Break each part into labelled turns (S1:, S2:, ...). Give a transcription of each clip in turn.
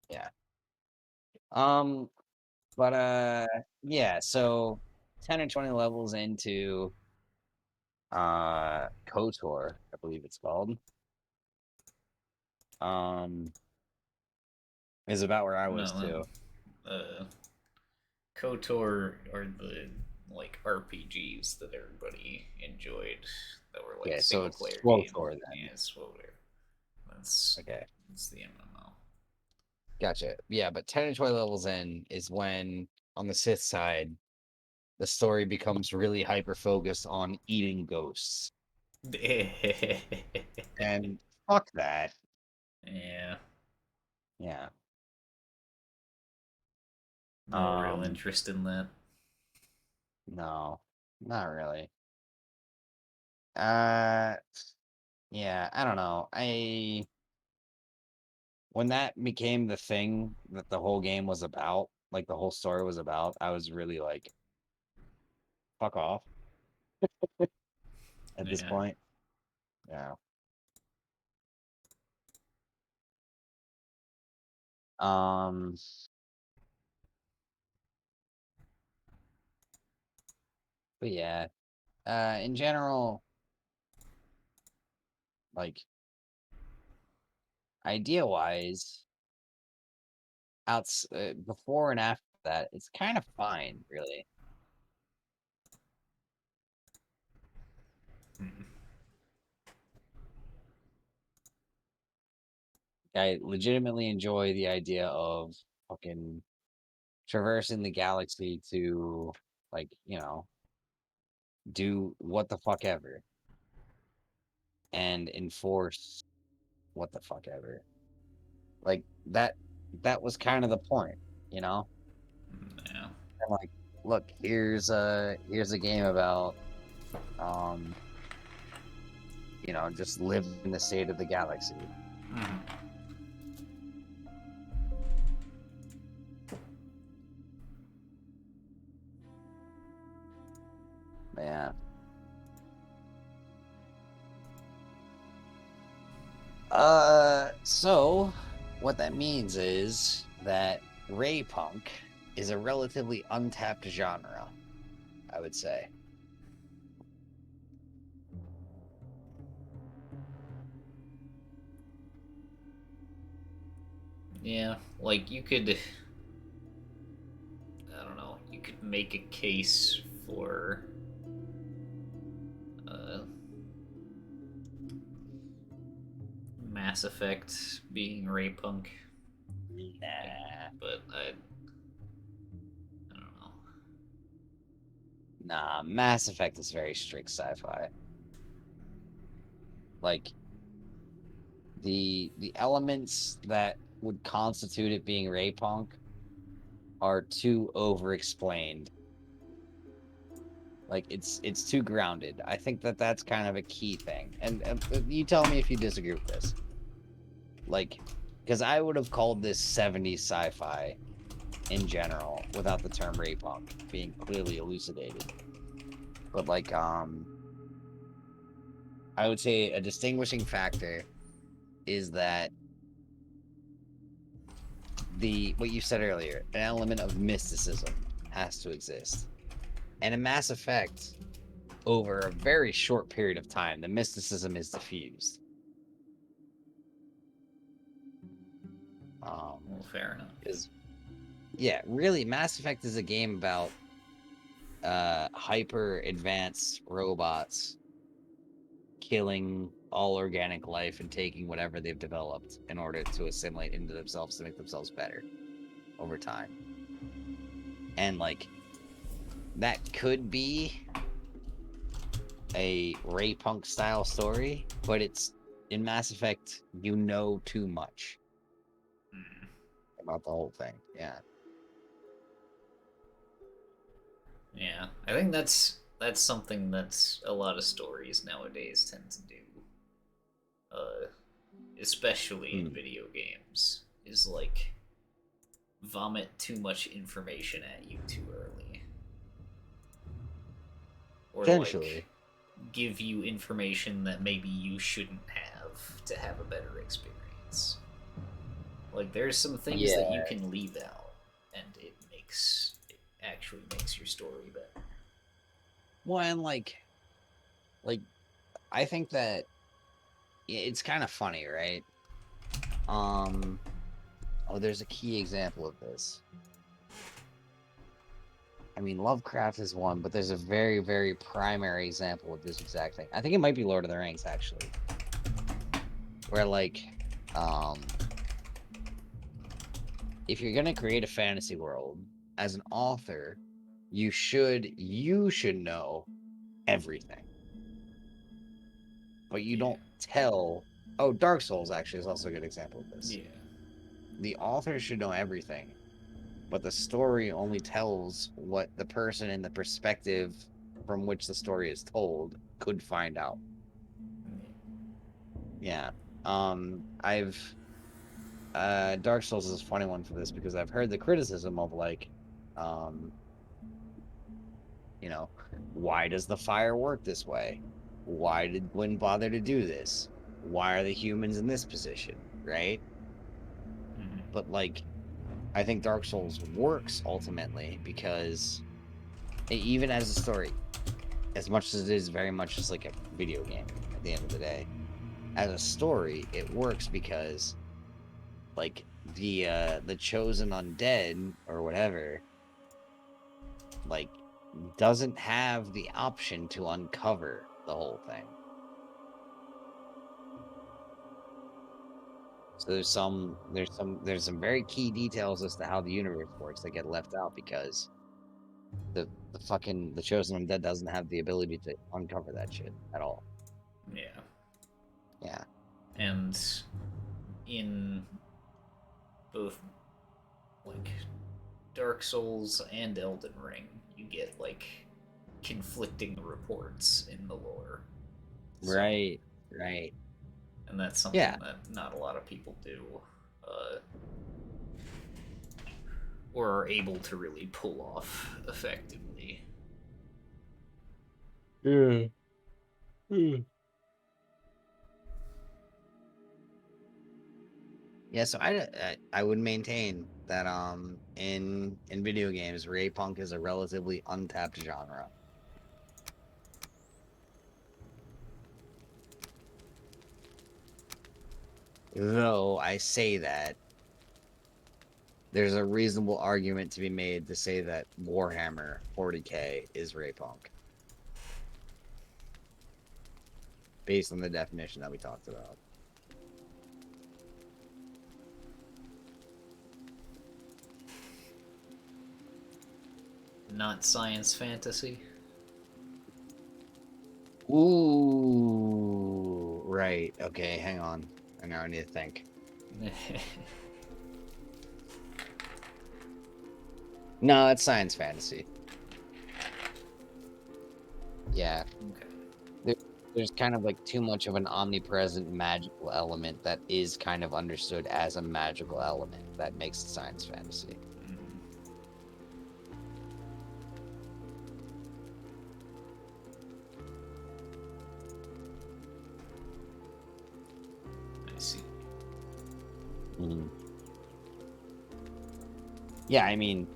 S1: Yeah. Um, but yeah, so 10 or 20 levels into KOTOR, I believe it's called. Um, is about where I was
S2: No,
S1: too.
S2: KOTOR are the like RPGs that everybody enjoyed that were like
S1: Okay, so
S2: single
S1: it's
S2: player game.
S1: KOTOR then.
S2: Yeah, Swoter. That's
S1: Okay,
S2: that's the MMO.
S1: gotcha. Yeah, but 10 or 20 levels in is when on the Sith side, the story becomes really hyper focused on eating ghosts. And fuck that.
S2: Yeah,
S1: Yeah.
S2: no real
S1: Um,
S2: interest in that.
S1: no, not really. Uh, yeah, I don't know. When that became the thing that the whole game was about, like the whole story was about, I was really like, fuck off at this
S2: Yeah,
S1: point. Yeah. Um, but yeah, in general, like idea wise, before and after that, it's kind of fine, really. I legitimately enjoy the idea of fucking traversing the galaxy to, like, do what the fuck ever and enforce what the fuck ever. Like that was kind of the point, you know?
S2: yeah.
S1: And like, look, here's a game about um, just living in the state of the galaxy.
S2: Mhm.
S1: Yeah. So what that means is that Raypunk is a relatively untapped genre, I would say.
S2: Yeah, like you could, I don't know, you could make a case for uh, Mass Effect being Raypunk, like,
S1: Nah.
S2: but I don't know.
S1: Nah, Mass Effect is very strict sci-fi. Like the elements that would constitute it being Raypunk are too over-explained. Like it's too grounded. I think that that's kind of a key thing. And you tell me if you disagree with this. Like, because I would have called this 70s sci-fi in general without the term Raypunk being clearly elucidated. But like, I would say a distinguishing factor is that the what you said earlier, an element of mysticism has to exist. And in Mass Effect, over a very short period of time, the mysticism is diffused.
S2: Well, fair enough.
S1: Because yeah, really, Mass Effect is a game about hyper advanced robots killing all organic life and taking whatever they've developed in order to assimilate into themselves to make themselves better over time. And like that could be a Ray Punk style story, but it's in Mass Effect, you know too much
S2: Mm.
S1: about the whole thing. Yeah.
S2: Yeah, I think that's something that a lot of stories nowadays tend to do, uh, especially in
S1: Hmm.
S2: video games, is like vomit too much information at you too early, or like
S1: Potentially.
S2: give you information that maybe you shouldn't have to have a better experience. Like there's some things that you
S1: Yeah.
S2: can leave out, and it actually makes your story better.
S1: Well, and like I think that it's kind of funny, right? Um, oh, there's a key example of this. I mean, Lovecraft is one, but there's a very, very primary example of this exact thing. I think it might be Lord of the Rings, actually, where um, if you're gonna create a fantasy world as an author, you should know everything, but you
S2: Yeah.
S1: don't tell. Oh, Dark Souls actually is also a good example of this.
S2: Yeah.
S1: The author should know everything, but the story only tells what the person in the perspective from which the story is told could find out. Yeah. I've Dark Souls is a funny one for this because I've heard the criticism of um, you know, why does the fire work this way? Why did Gwyn bother to do this? Why are the humans in this position? Right?
S2: Mhm.
S1: But I think Dark Souls works ultimately because even as a story, as much as it is very much just like a video game at the end of the day, as a story, it works because the chosen undead or whatever, like doesn't have the option to uncover the whole thing. So there's some very key details as to how the universe works that get left out because the chosen undead doesn't have the ability to uncover that shit at all.
S2: Yeah.
S1: Yeah.
S2: And in both like Dark Souls and Elden Ring, you get like conflicting reports in the lore. So,
S1: Right. Right.
S2: and that's
S1: Yeah.
S2: something that not a lot of people do, uh, or are able to really pull off effectively.
S1: Yeah. Hmm. Yeah, so I would maintain that in video games, Raypunk is a relatively untapped genre. Though I say that, there's a reasonable argument to be made to say that Warhammer 40K is Raypunk, based on the definition that we talked about.
S2: Not science fantasy.
S1: Ooh, right. Okay, hang on. I now need to think. No, it's science fantasy. Yeah.
S2: Okay.
S1: there, there's kind of too much of an omnipresent magical element that is kind of understood as a magical element that makes it science fantasy.
S2: Mhm. I see.
S1: Mhm. Yeah, I mean,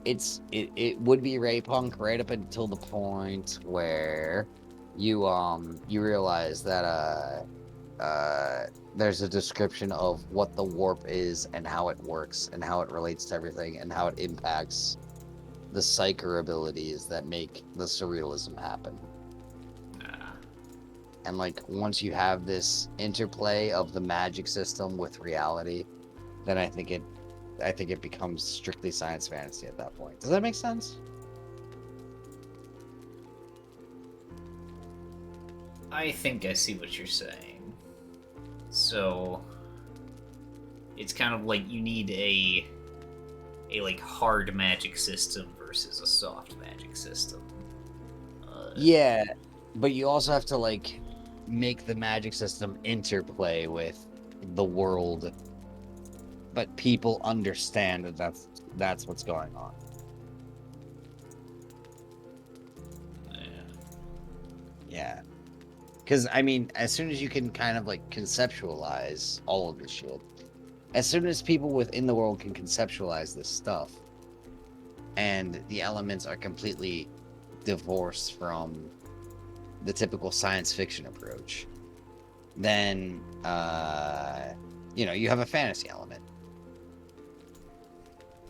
S1: it would be Raypunk right up until the point where you realize that there's a description of what the warp is and how it works and how it relates to everything and how it impacts the psycher abilities that make the surrealism happen.
S2: Ah,
S1: And once you have this interplay of the magic system with reality, then I think it becomes strictly science fantasy at that point. Does that make sense?
S2: I think I see what you're saying. So it's kind of like you need a like hard magic system versus a soft magic system.
S1: Yeah, but you also have to make the magic system interplay with the world, but people understand that that's what's going on.
S2: Yeah.
S1: Yeah. Because I mean, as soon as you can kind of conceptualize all of this shit, as soon as people within the world can conceptualize this stuff, and the elements are completely divorced from the typical science fiction approach, then you have a fantasy element.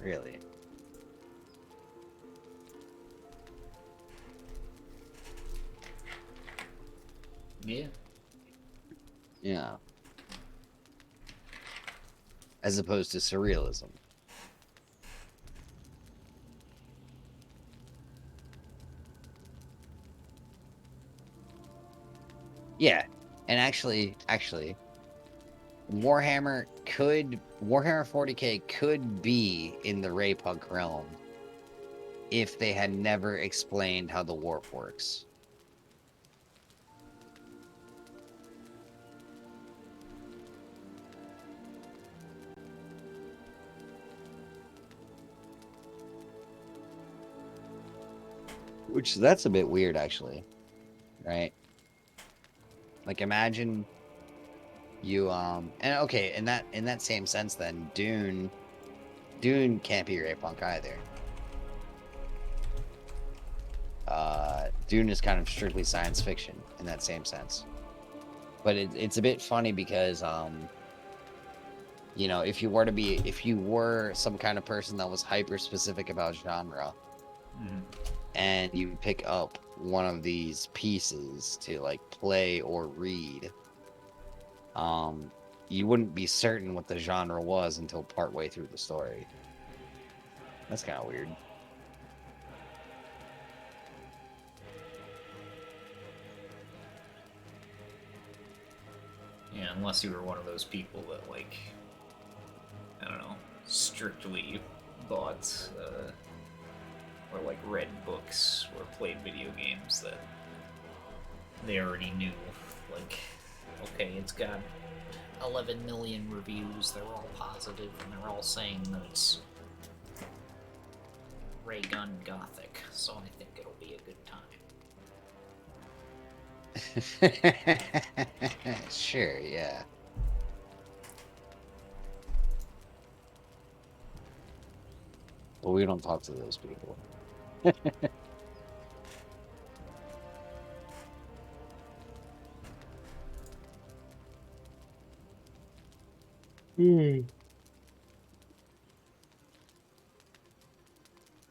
S1: Really.
S2: Yeah.
S1: Yeah. As opposed to surrealism. Yeah. And actually, Warhammer 40K could be in the Raypunk realm if they had never explained how the warp works. Which that's a bit weird, actually, right? Like, imagine you and okay, in that same sense, then Dune can't be Raypunk either. Dune is kind of strictly science fiction in that same sense, but it's a bit funny because if you were some kind of person that was hyper specific about genre, and you pick up one of these pieces to like play or read, you wouldn't be certain what the genre was until partway through the story. That's kind of weird.
S2: Yeah, unless you were one of those people that, like, I don't know, strictly bought or like read books or played video games that they already knew, like, okay, it's got 11 million reviews, they're all positive, and they're all saying that it's ray gun gothic, so I think it'll be a good time.
S1: Sure, yeah. But we don't talk to those people. I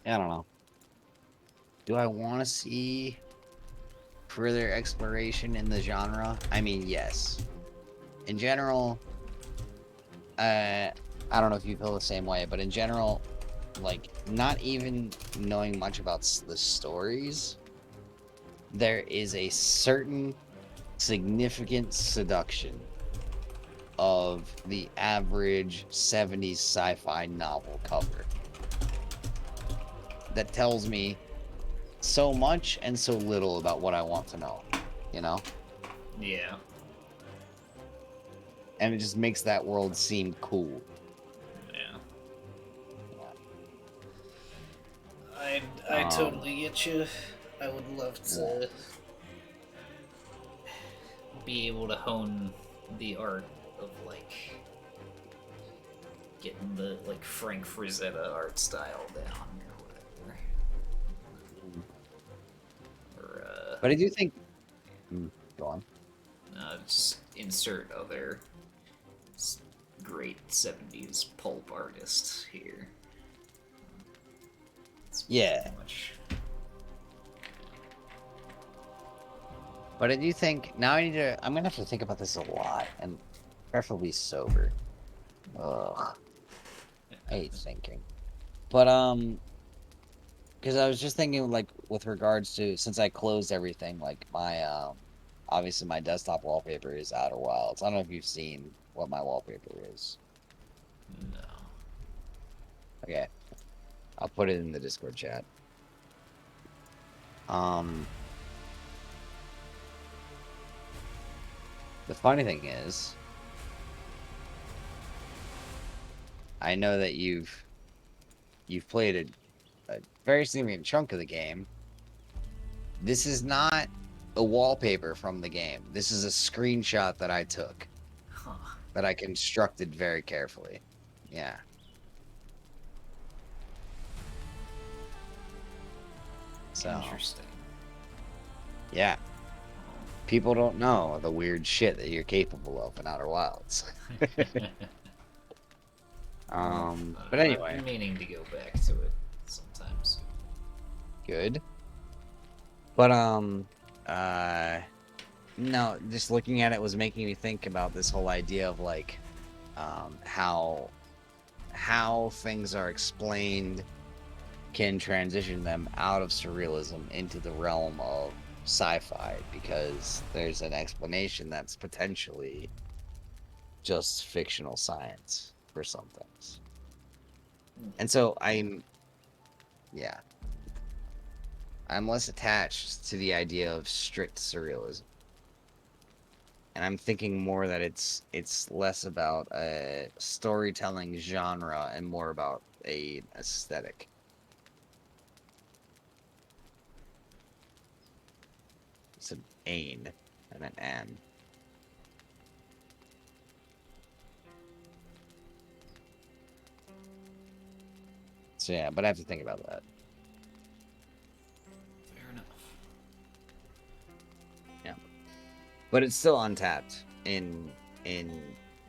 S1: don't know. Do I want to see further exploration in the genre? I mean, yes. In general, I don't know if you feel the same way, but in general, like, not even knowing much about the stories, there is a certain significant seduction of the average 70s sci-fi novel cover that tells me so much and so little about what I want to know, you know?
S2: Yeah.
S1: And it just makes that world seem cool.
S2: Yeah. I totally get you. I would love to be able to hone the art of, like, getting the, like, Frank Frazetta art style down or whatever. Or
S1: But I do think go on.
S2: just insert other great 70s pulp artists here. It's
S1: Yeah.
S2: much.
S1: But I do think now I'm gonna have to think about this a lot and preferably sober. Ugh. I hate thinking. But because I was just thinking, like, with regards to, since I closed everything, like my obviously my desktop wallpaper is Outer Wilds. I don't know if you've seen what my wallpaper is.
S2: No.
S1: Okay. I'll put it in the Discord chat. The funny thing is, I know that you've played a very significant chunk of the game. This is not a wallpaper from the game. This is a screenshot that I took.
S2: Huh.
S1: that I constructed very carefully. Yeah. So,
S2: Interesting.
S1: yeah. People don't know the weird shit that you're capable of in Outer Wilds. But
S2: I've
S1: anyway,
S2: been meaning to go back to it sometimes.
S1: good. But no, just looking at it was making me think about this whole idea of like how things are explained can transition them out of surrealism into the realm of sci-fi, because there's an explanation that's potentially just fictional science for some things. And so yeah, I'm less attached to the idea of strict surrealism. And I'm thinking more that it's less about a storytelling genre and more about a aesthetic. It's an ain and an an. So yeah, but I have to think about that.
S2: Fair enough.
S1: Yeah, but it's still untapped in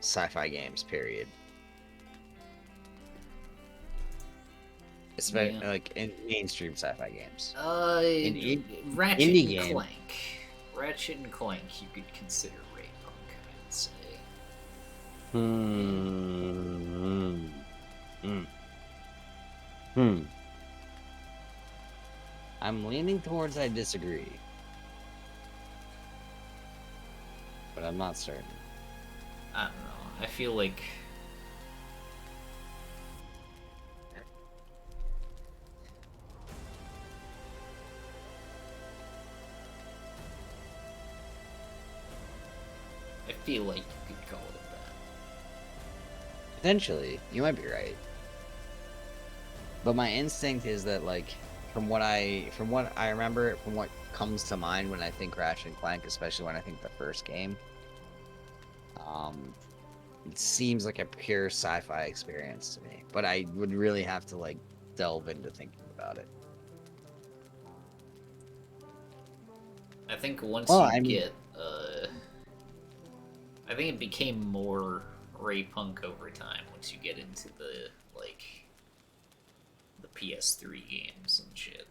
S1: sci-fi games. Period. Especially
S2: Yeah.
S1: like in mainstream sci-fi games.
S2: Uh, Ratchet
S1: Indie
S2: and
S1: game.
S2: Clank. Ratchet and Clank, you could consider Raypunk, I'd say.
S1: Hmm. Hmm. Hmm. I'm leaning towards I disagree, but I'm not certain.
S2: I don't know. I feel like you could call it that.
S1: Potentially, you might be right. But my instinct is that like from what I remember, from what comes to mind when I think Ratchet and Clank, especially when I think the first game, um, it seems like a pure sci-fi experience to me. But I would really have to like delve into thinking about it.
S2: I think once
S1: Well,
S2: you
S1: I mean,
S2: get, I think it became more Raypunk over time once you get into the PS3 games and shit,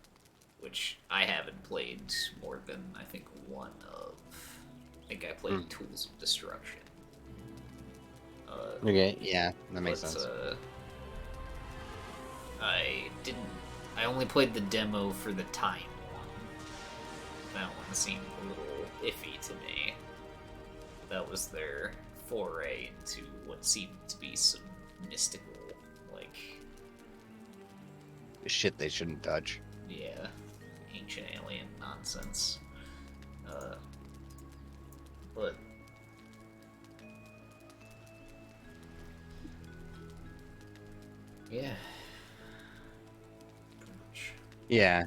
S2: which I haven't played more than I think one of. I think I played Tools of Destruction.
S1: okay, yeah, that makes
S2: But
S1: sense.
S2: I didn't. I only played the demo for the time one. That one seemed a little iffy to me. That was their foray into what seemed to be some mystical, like,
S1: Shit they shouldn't touch.
S2: yeah, ancient alien nonsense. Uh, but yeah, pretty much.
S1: Yeah.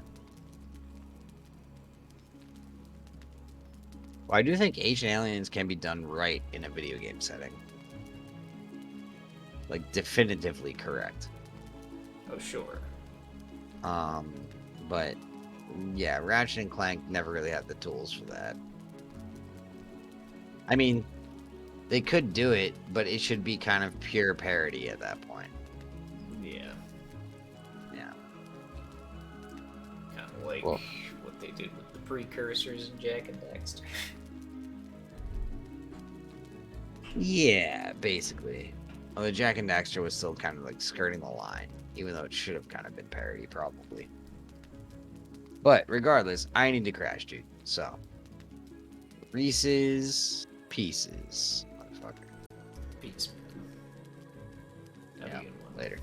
S1: Well, I do think Ancient Aliens can be done right in a video game setting. Like definitively correct.
S2: Oh sure.
S1: Um, but yeah, Ratchet and Clank never really had the tools for that. I mean, they could do it, but it should be kind of pure parody at that point.
S2: Yeah,
S1: Yeah.
S2: kind of like
S1: Well,
S2: what they did with the precursors in Jack and Daxter.
S1: yeah, basically. Although Jack and Daxter was still kind of like skirting the line, even though it should have kind of been parody, probably. But regardless, I need to crash, dude. So, Reese's Pieces, motherfucker.
S2: Peace. Have
S1: Yeah,
S2: a good one.
S1: later.